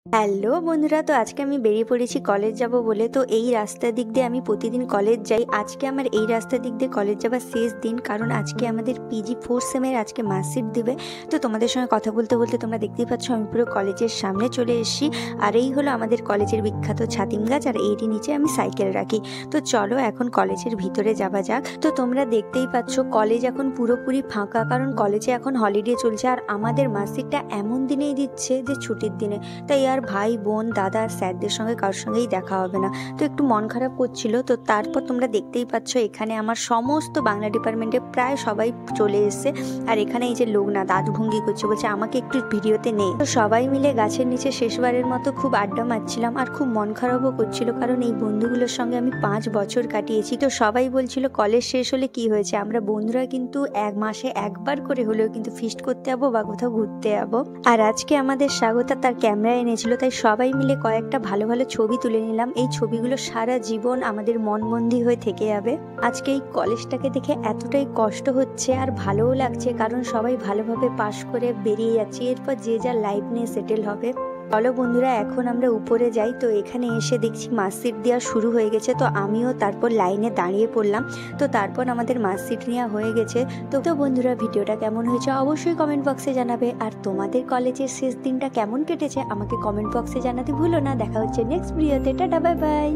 Hello বন্ধুরা, তো আজকে আমি বেরিয়ে পড়েছি কলেজ যাব বলে। তো এই রাস্তার দিক দিয়ে আমি প্রতিদিন কলেজ যাই। আজকে আমার এই রাস্তার দিক দিয়ে কলেজ যাবার শেষ দিন, কারণ আজকে আমাদের পিজি 4 সেমের আজকে মার্কশিট দিবে। তো তোমাদের সঙ্গে কথা বলতে বলতে তোমরা দেখতেই পাচ্ছ আমি পুরো কলেজের সামনে চলে এসেছি। আর এই হলো আমাদের কলেজের বিখ্যাত ছাতিম গাছ, আর এরই নিচে আমি সাইকেল রাখি। তো চলো এখন কলেজের ভিতরে যাওয়া যাক। তো তোমরা দেখতেই পাচ্ছ কলেজ এখন পুরোপুরি ফাঁকা, কারণ কলেজে এখন হলিডে চলছে। আর আমাদের মার্কশিটটা এমন দিনেই দিচ্ছে যে ছুটির দিনে, তাই আর ভাই বোন দাদা স্যারদের সঙ্গে কারোর সঙ্গেই দেখা হবে না। তো একটু মন খারাপ করছিল। তো তারপর তোমরা দেখতেই পাচ্ছ এখানে আমার সমস্ত বাংলা ডিপার্টমেন্টে প্রায় সবাই চলে এসছে। আর এখানে এই যে লোক না দাদু ভঙ্গি করছে, বলছে আমাকে একটু ভিডিওতে নেই। তো সবাই মিলে গাছের নিচে শেষবারের মতো খুব আড্ডা মারছিলাম, আর খুব মন খারাপও করছিল, কারণ এই বন্ধুগুলোর সঙ্গে আমি 5 বছর কাটিয়েছি। তো সবাই বলছিল কলেজ শেষ হলে কি হয়েছে, আমরা বন্ধুরা কিন্তু এক মাসে একবার করে হলেও কিন্তু ফিস্ট করতে যাবো বা কোথাও ঘুরতে যাবো। আর আজকে আমাদের স্বাগতা তার ক্যামেরা এনেছিল, তাই সবাই মিলে কয়েকটা ভালো ভালো ছবি তুলে নিলাম। এই ছবিগুলো সারা জীবন আমাদের মনবন্দি হয়ে থেকে যাবে। আজকে এই কলেজটাকে দেখে এতটাই কষ্ট হচ্ছে আর ভালোও লাগছে, কারণ সবাই ভালোভাবে পাশ করে বেরিয়ে যাচ্ছে, এরপর যে যার লাইফ নিয়ে সেটেল হবে। চলো বন্ধুরা এখন আমরা উপরে যাই। তো এখানে এসে দেখছি মার্কশিট দেওয়া শুরু হয়ে গেছে। তো আমিও তারপর লাইনে দাঁড়িয়ে পড়লাম। তো তারপর আমাদের মার্কশিট নেওয়া হয়ে গেছে। তো বন্ধুরা ভিডিওটা কেমন হয়েছে অবশ্যই কমেন্ট বক্সে জানাবে। আর তোমাদের কলেজের শেষ দিনটা কেমন কেটেছে আমাকে কমেন্ট বক্সে জানাতে ভুলো না। দেখা হচ্ছে নেক্সট ভিডিওতে। Tata, bye bye.